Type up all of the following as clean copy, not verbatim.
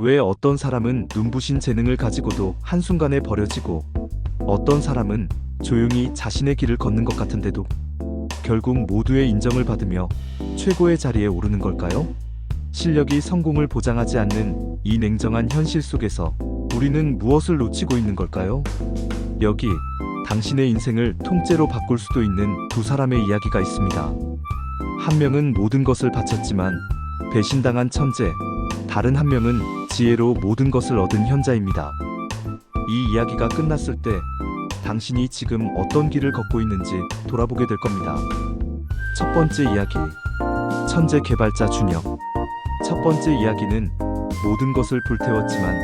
왜 어떤 사람은 눈부신 재능을 가지고도 한순간에 버려지고 어떤 사람은 조용히 자신의 길을 걷는 것 같은데도 결국 모두의 인정을 받으며 최고의 자리에 오르는 걸까요? 실력이 성공을 보장하지 않는 이 냉정한 현실 속에서 우리는 무엇을 놓치고 있는 걸까요? 여기 당신의 인생을 통째로 바꿀 수도 있는 두 사람의 이야기가 있습니다. 한 명은 모든 것을 바쳤지만 배신당한 천재, 다른 한 명은 지혜로 모든 것을 얻은 현자입니다. 이 이야기가 끝났을 때 당신이 지금 어떤 길을 걷고 있는지 돌아보게 될 겁니다. 첫 번째 이야기, 천재 개발자 준혁. 첫 번째 이야기는 모든 것을 불태웠지만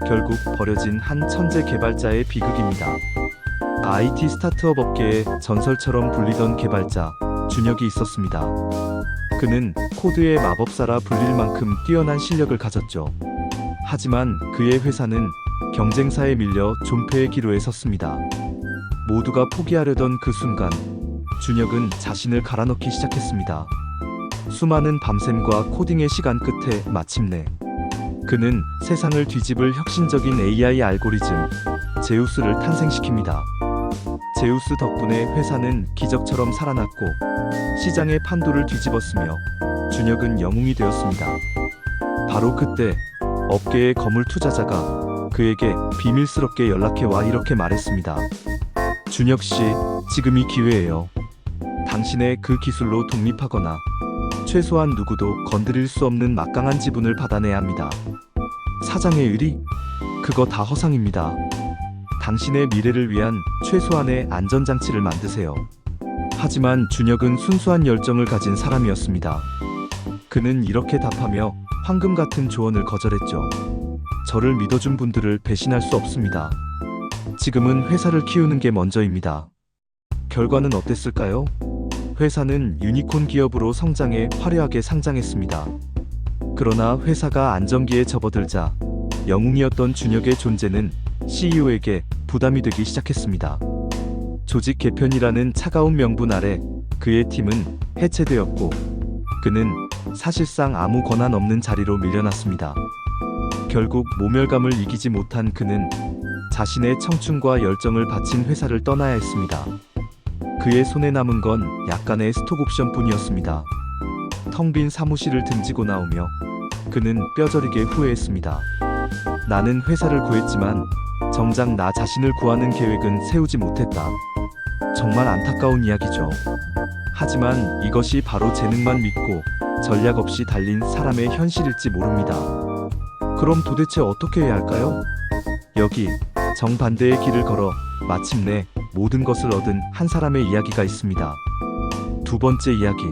결국 버려진 한 천재 개발자의 비극입니다. IT 스타트업 업계의 전설처럼 불리던 개발자 준혁이 있었습니다. 그는 코드의 마법사라 불릴 만큼 뛰어난 실력을 가졌죠. 하지만 그의 회사는 경쟁사에 밀려 존폐의 기로에 섰습니다. 모두가 포기하려던 그 순간 준혁은 자신을 갈아넣기 시작했습니다. 수많은 밤샘과 코딩의 시간 끝에 마침내 그는 세상을 뒤집을 혁신적인 AI 알고리즘 제우스를 탄생시킵니다. 제우스 덕분에 회사는 기적처럼 살아났고 시장의 판도를 뒤집었으며 준혁은 영웅이 되었습니다. 바로 그때 업계의 거물 투자자가 그에게 비밀스럽게 연락해와 이렇게 말했습니다. 준혁 씨, 지금이 기회예요. 당신의 그 기술로 독립하거나 최소한 누구도 건드릴 수 없는 막강한 지분을 받아내야 합니다. 사장의 의리? 그거 다 허상입니다. 당신의 미래를 위한 최소한의 안전장치를 만드세요. 하지만 준혁은 순수한 열정을 가진 사람이었습니다. 그는 이렇게 답하며 황금 같은 조언을 거절했죠. 저를 믿어준 분들을 배신할 수 없습니다. 지금은 회사를 키우는 게 먼저입니다. 결과는 어땠을까요? 회사는 유니콘 기업으로 성장해 화려하게 상장했습니다. 그러나 회사가 안정기에 접어들자 영웅이었던 준혁의 존재는 CEO에게 부담이 되기 시작했습니다. 조직 개편이라는 차가운 명분 아래 그의 팀은 해체되었고 그는 사실상 아무 권한 없는 자리로 밀려났습니다. 결국 모멸감을 이기지 못한 그는 자신의 청춘과 열정을 바친 회사를 떠나야 했습니다. 그의 손에 남은 건 약간의 스톡옵션 뿐이었습니다. 텅 빈 사무실을 등지고 나오며 그는 뼈저리게 후회했습니다. 나는 회사를 구했지만 정작 나 자신을 구하는 계획은 세우지 못했다. 정말 안타까운 이야기죠. 하지만 이것이 바로 재능만 믿고 전략 없이 달린 사람의 현실일지 모릅니다. 그럼 도대체 어떻게 해야 할까요? 여기 정반대의 길을 걸어 마침내 모든 것을 얻은 한 사람의 이야기가 있습니다. 두 번째 이야기,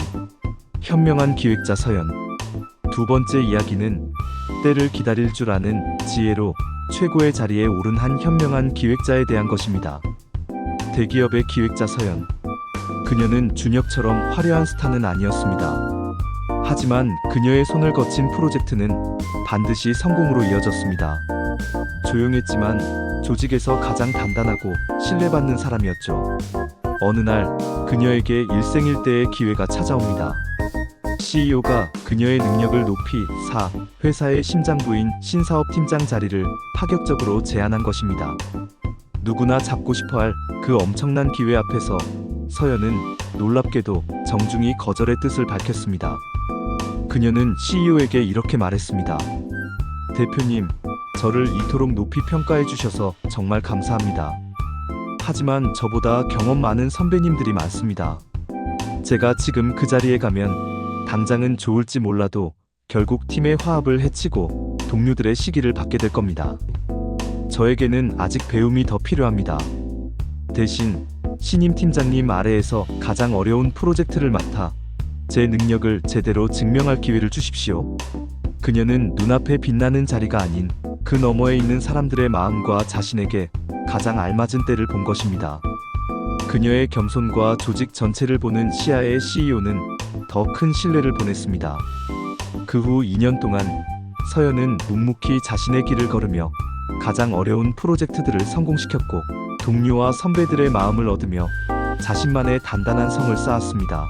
현명한 기획자 서연. 두 번째 이야기는 때를 기다릴 줄 아는 지혜로 최고의 자리에 오른 한 현명한 기획자에 대한 것입니다. 대기업의 기획자 서연. 그녀는 준혁처럼 화려한 스타는 아니었습니다. 하지만 그녀의 손을 거친 프로젝트는 반드시 성공으로 이어졌습니다. 조용했지만 조직에서 가장 단단하고 신뢰받는 사람이었죠. 어느 날 그녀에게 일생일대의 기회가 찾아옵니다. CEO가 그녀의 능력을 높이 회사의 심장부인 신사업팀장 자리를 파격적으로 제안한 것입니다. 누구나 잡고 싶어할 그 엄청난 기회 앞에서 서연은 놀랍게도 정중히 거절의 뜻을 밝혔습니다. 그녀는 CEO에게 이렇게 말했습니다. 대표님, 저를 이토록 높이 평가해 주셔서 정말 감사합니다. 하지만 저보다 경험 많은 선배님들이 많습니다. 제가 지금 그 자리에 가면 당장은 좋을지 몰라도 결국 팀의 화합을 해치고 동료들의 시기를 받게 될 겁니다. 저에게는 아직 배움이 더 필요합니다. 대신 신임 팀장님 아래에서 가장 어려운 프로젝트를 맡아 제 능력을 제대로 증명할 기회를 주십시오. 그녀는 눈앞에 빛나는 자리가 아닌 그 너머에 있는 사람들의 마음과 자신에게 가장 알맞은 때를 본 것입니다. 그녀의 겸손과 조직 전체를 보는 시아의 CEO는 더 큰 신뢰를 보냈습니다. 그 후 2년 동안 서연은 묵묵히 자신의 길을 걸으며 가장 어려운 프로젝트들을 성공시켰고 동료와 선배들의 마음을 얻으며 자신만의 단단한 성을 쌓았습니다.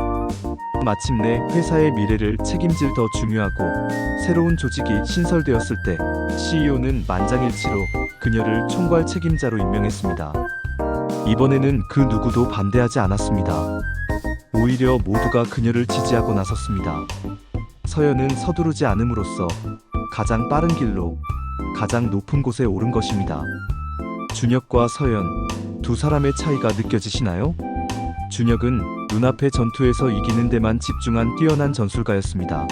마침내 회사의 미래를 책임질 더 중요하고 새로운 조직이 신설되었을 때 CEO는 만장일치로 그녀를 총괄 책임자로 임명했습니다. 이번에는 그 누구도 반대하지 않았습니다. 오히려 모두가 그녀를 지지하고 나섰습니다. 서연은 서두르지 않음으로써 가장 빠른 길로 가장 높은 곳에 오른 것입니다. 준혁과 서연, 두 사람의 차이가 느껴지시나요? 준혁은 눈앞의 전투에서 이기는 데만 집중한 뛰어난 전술가였습니다.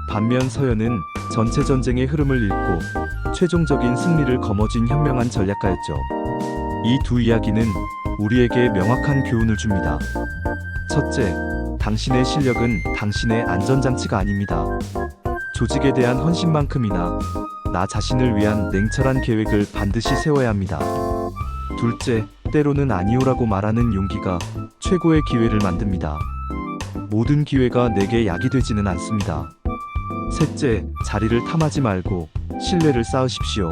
반면 서연은 전체 전쟁의 흐름을 읽고 최종적인 승리를 거머쥔 현명한 전략가였죠. 이 두 이야기는 우리에게 명확한 교훈을 줍니다. 첫째, 당신의 실력은 당신의 안전장치가 아닙니다. 조직에 대한 헌신만큼이나 나 자신을 위한 냉철한 계획을 반드시 세워야 합니다. 둘째, 때로는 아니오라고 말하는 용기가 최고의 기회를 만듭니다. 모든 기회가 내게 약이 되지는 않습니다. 셋째, 자리를 탐하지 말고 신뢰를 쌓으십시오.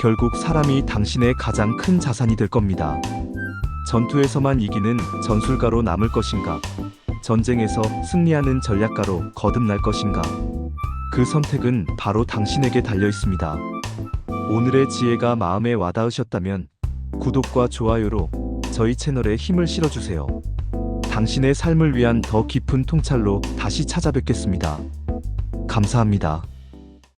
결국 사람이 당신의 가장 큰 자산이 될 겁니다. 전투에서만 이기는 전술가로 남을 것인가? 전쟁에서 승리하는 전략가로 거듭날 것인가? 그 선택은 바로 당신에게 달려 있습니다. 오늘의 지혜가 마음에 와닿으셨다면 구독과 좋아요로 저희 채널에 힘을 실어주세요. 당신의 삶을 위한 더 깊은 통찰로 다시 찾아뵙겠습니다. 감사합니다.